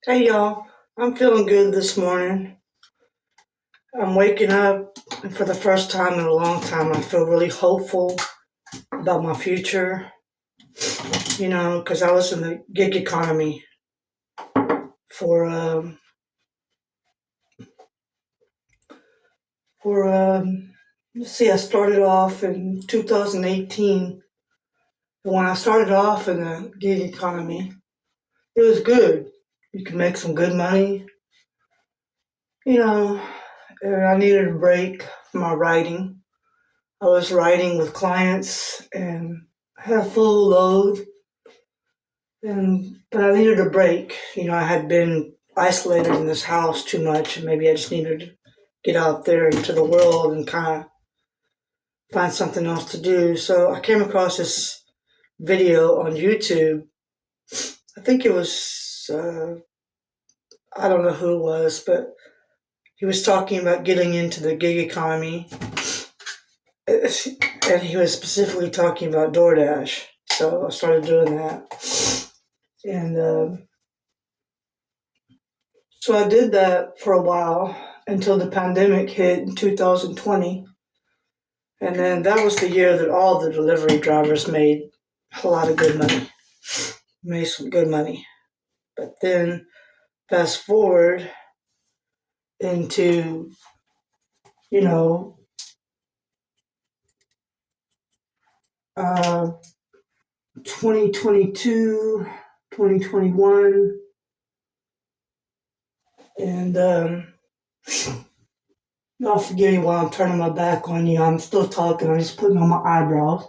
Hey y'all, I'm feeling good this morning. I'm waking up, and for the first time in a long time, I feel really hopeful about my future. Because I was in the gig economy for for let's see, I started off in 2018. And when I started off in the gig economy, it was good. You could make some good money, you know. And I needed a break from my writing. I was writing with clients and had a full load, and but I needed a break. I had been isolated in this house too much, and maybe I just needed to get out there into the world and kind of find something else to do. So I came across this video on YouTube. I think it was I don't know who it was, but he was talking about getting into the gig economy, and he was specifically talking about DoorDash. So I started doing that, and so I did that for a while until the pandemic hit in 2020. And then that was the year that all the delivery drivers made a lot of good money, made some good money. But then fast forward into, you know, uh, 2022, 2021, and y'all forgive me while I'm turning my back on you. I'm still talking. I'm just putting on my eyebrows.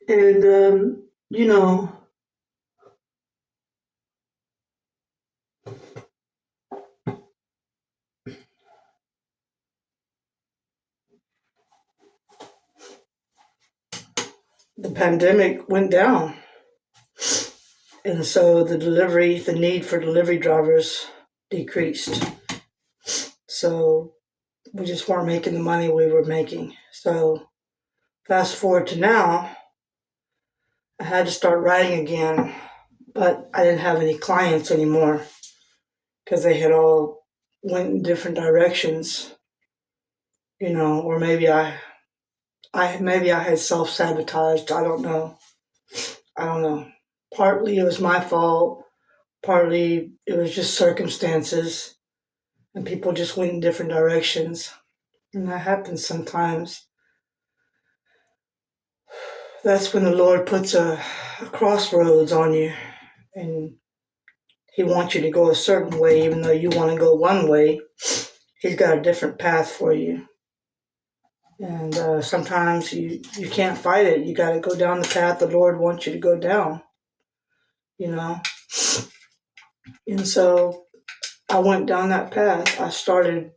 And, you know, the pandemic went down. And so the need for delivery drivers decreased. So we just weren't making the money we were making. So fast forward to now, I had to start writing again, but I didn't have any clients anymore because they had all went in different directions, or maybe I had self-sabotaged. I don't know. Partly it was my fault, partly it was just circumstances, and people just went in different directions. And that happens sometimes. That's when the Lord puts a crossroads on you, and He wants you to go a certain way, even though you want to go one way. He's got a different path for you. And sometimes you can't fight it. You got to go down the path the Lord wants you to go down, you know. And so I went down that path. I started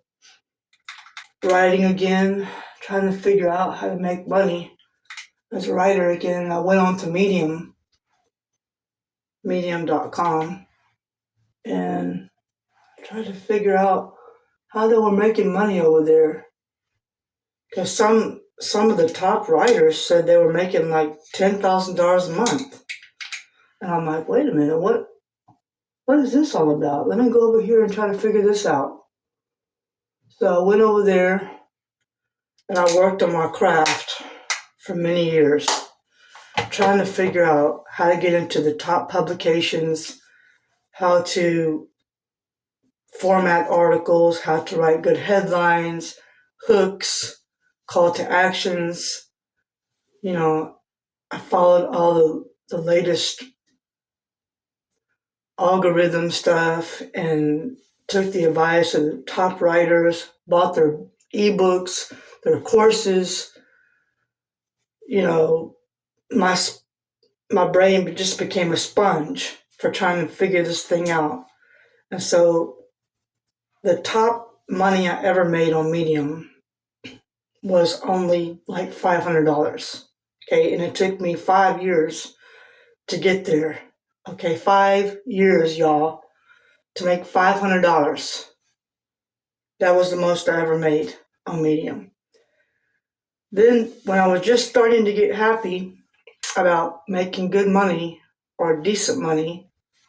writing again, trying to figure out how to make money as a writer again. I went on to medium.com, and tried to figure out how they were making money over there. Because some of the top writers said they were making like $10,000 a month. And I'm like, wait a minute, what is this all about? Let me go over here and try to figure this out. So I went over there and I worked on my craft for many years, trying to figure out how to get into the top publications, how to format articles, how to write good headlines, hooks, call to actions. I followed all the latest algorithm stuff and took the advice of the top writers, bought their ebooks, their courses. You know, my my brain just became a sponge for trying to figure this thing out. And so the top money I ever made on Medium was only like $500. Okay, and it took me 5 years to get there. Okay, 5 years, y'all, to make $500. That was the most I ever made on Medium. Then, when I was just starting to get happy about making good money or decent money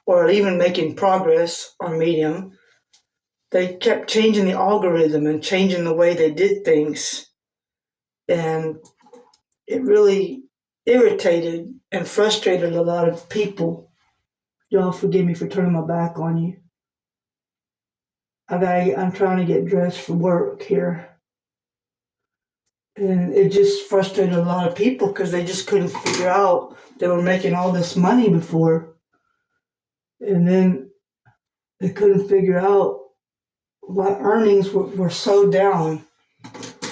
or even making progress on Medium, they kept changing the algorithm and changing the way they did things. And it really irritated and frustrated a lot of people. Y'all forgive me for turning my back on you. I'm trying to get dressed for work here. And it just frustrated a lot of people because they just couldn't figure out they were making all this money before. And then they couldn't figure out why earnings were so down.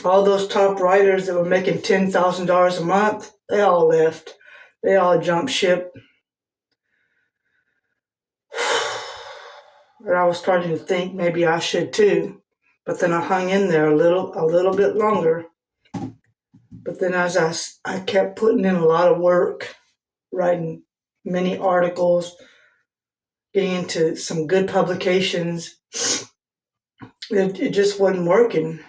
All those top writers that were making $10,000 a month, they all left. They all jumped ship. And I was starting to think maybe I should too. But then I hung in there a little bit longer. But then as I kept putting in a lot of work, writing many articles, getting into some good publications, it just wasn't working.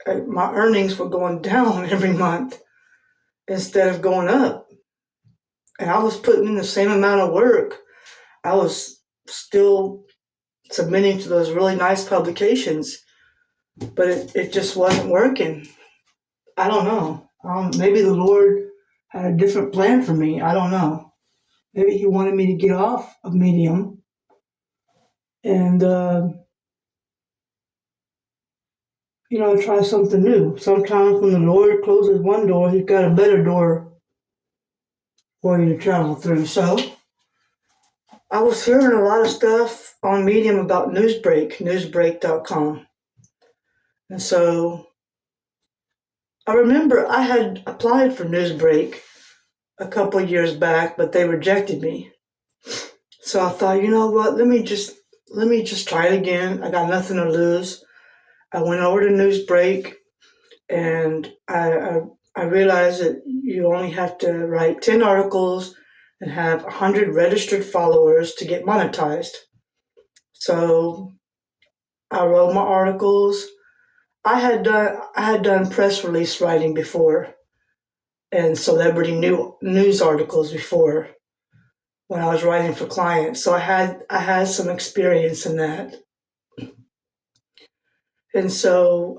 My earnings were going down every month instead of going up. And I was putting in the same amount of work. I was still submitting to those really nice publications, but it just wasn't working. I don't know. Maybe the Lord had a different plan for me. I don't know. Maybe He wanted me to get off of Medium and, try something new. Sometimes when the Lord closes one door, He's got a better door for you to travel through. So I was hearing a lot of stuff on Medium about Newsbreak, newsbreak.com. And so I remember I had applied for Newsbreak a couple of years back, but they rejected me. So I thought, you know what, let me just try it again. I got nothing to lose. I went over to Newsbreak, and I realized that you only have to write 10 articles and have 100 registered followers to get monetized. So I wrote my articles. I had done press release writing before and celebrity news articles before when I was writing for clients. So I had some experience in that. And so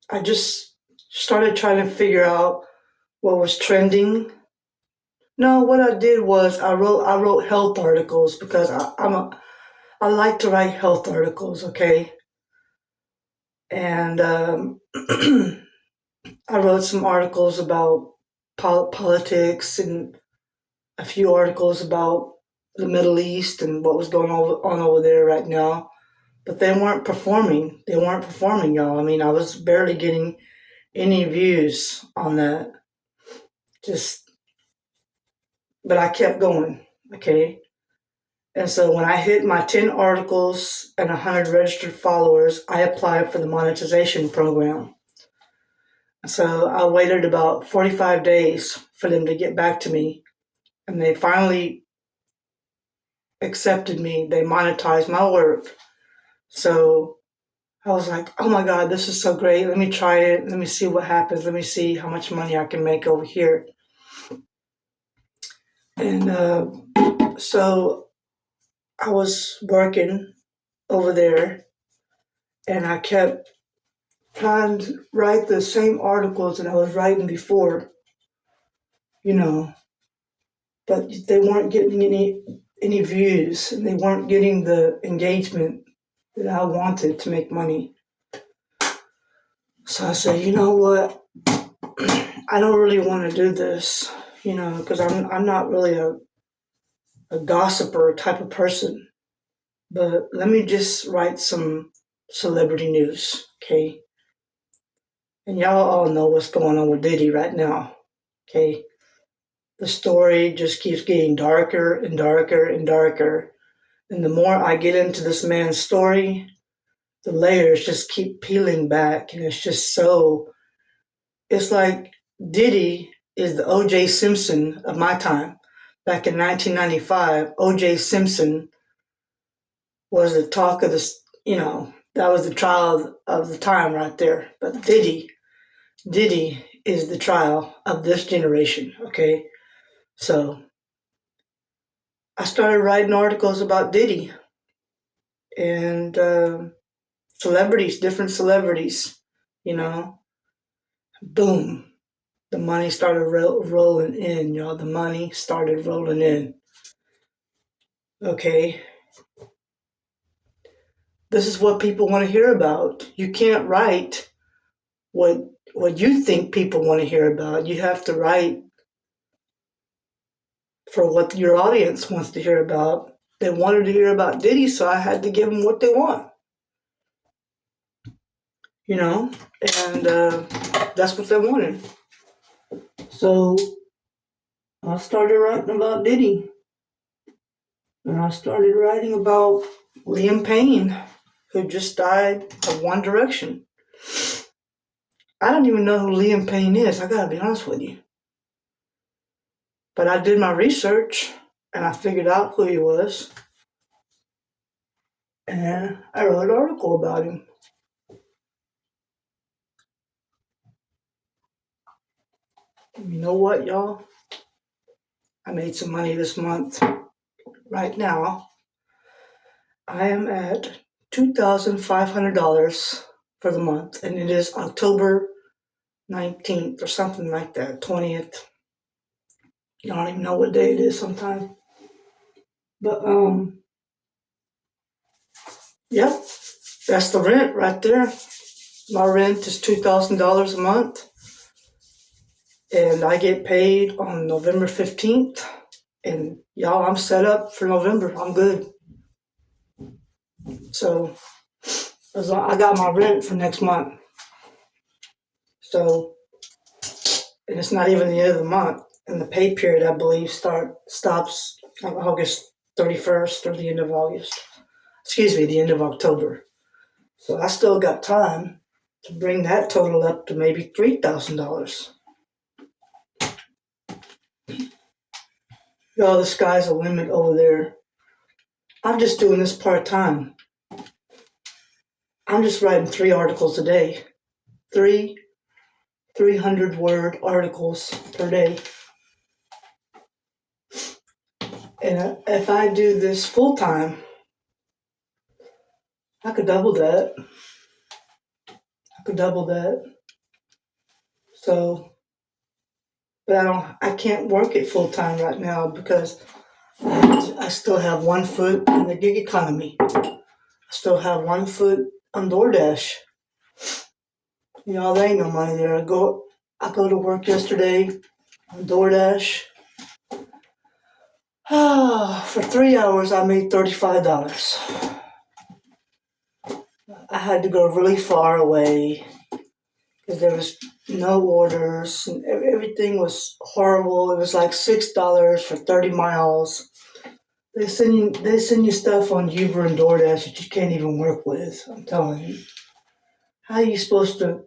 I just started trying to figure out what was trending. No, what I did was I wrote health articles because I like to write health articles, okay? And I wrote some articles about politics and a few articles about the Middle East and what was going on over there right now. But they weren't performing. They weren't performing, y'all. I mean, I was barely getting any views on that. But I kept going, okay? And so when I hit my 10 articles and 100 registered followers, I applied for the monetization program. So I waited about 45 days for them to get back to me. And they finally accepted me. They monetized my work. So I was like, oh my God, this is so great. Let me try it. Let me see what happens. Let me see how much money I can make over here. And so I was working over there, and I kept trying to write the same articles that I was writing before, but they weren't getting any views, and they weren't getting the engagement that I wanted to make money. So I said, you know what? I don't really want to do this, because I'm not really a gossiper type of person. But let me just write some celebrity news, okay? And y'all all know what's going on with Diddy right now, okay? The story just keeps getting darker and darker and darker. And the more I get into this man's story, the layers just keep peeling back. And it's like Diddy is the O.J. Simpson of my time. Back in 1995, O.J. Simpson was the talk of that was the trial of the time right there. But Diddy is the trial of this generation, okay? So I started writing articles about Diddy and celebrities, different celebrities, you know. Boom. The money started rolling in, y'all. The money started rolling in. Okay. This is what people want to hear about. You can't write what you think people want to hear about. You have to write for what your audience wants to hear about. They wanted to hear about Diddy, so I had to give them what they want. You know, and that's what they wanted. So I started writing about Diddy, and I started writing about Liam Payne, who just died of One Direction. I don't even know who Liam Payne is, I gotta be honest with you. But I did my research, and I figured out who he was, and I wrote an article about him. You know what, y'all? I made some money this month. Right now, I am at $2,500 for the month, and it is October 19th or something like that, 20th. I don't even know what day it is sometimes. But, yep, that's the rent right there. My rent is $2,000 a month, and I get paid on November 15th. And y'all, I'm set up for November. I'm good. So, I got my rent for next month. So, and it's not even the end of the month. And the pay period, I believe, stops on August 31st or the end of August. Excuse me, the end of October. So I still got time to bring that total up to maybe $3,000. Y'all, the sky's the limit over there. I'm just doing this part-time. I'm just writing 3 articles a day. 300-word articles per day. And if I do this full-time, I could double that. So, but I can't work it full-time right now because I still have one foot in the gig economy. I still have one foot on DoorDash. You know, there ain't no money there. I go to work yesterday on DoorDash. For 3 hours, I made $35. I had to go really far away because there was no orders and everything was horrible. It was like $6 for 30 miles. They send you stuff on Uber and DoorDash that you can't even work with. I'm telling you. How are you supposed to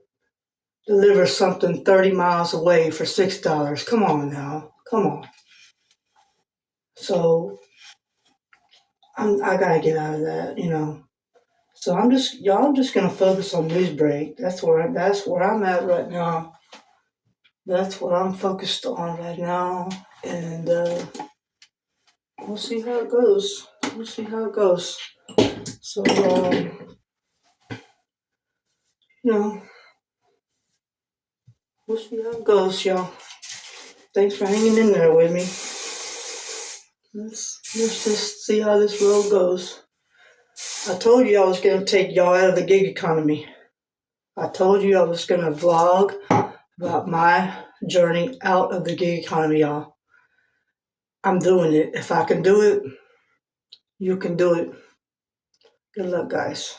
deliver something 30 miles away for $6? Come on now. Come on. So I gotta get out of that, you know. So I'm just gonna focus on Newsbreak. That's where I'm at right now. That's what I'm focused on right now, and we'll see how it goes. So you know, we'll see how it goes, y'all. Thanks for hanging in there with me. Let's just see how this road goes. I told you I was gonna take y'all out of the gig economy. I told you I was gonna vlog about my journey out of the gig economy, y'all. I'm doing it. If I can do it, you can do it. Good luck, guys.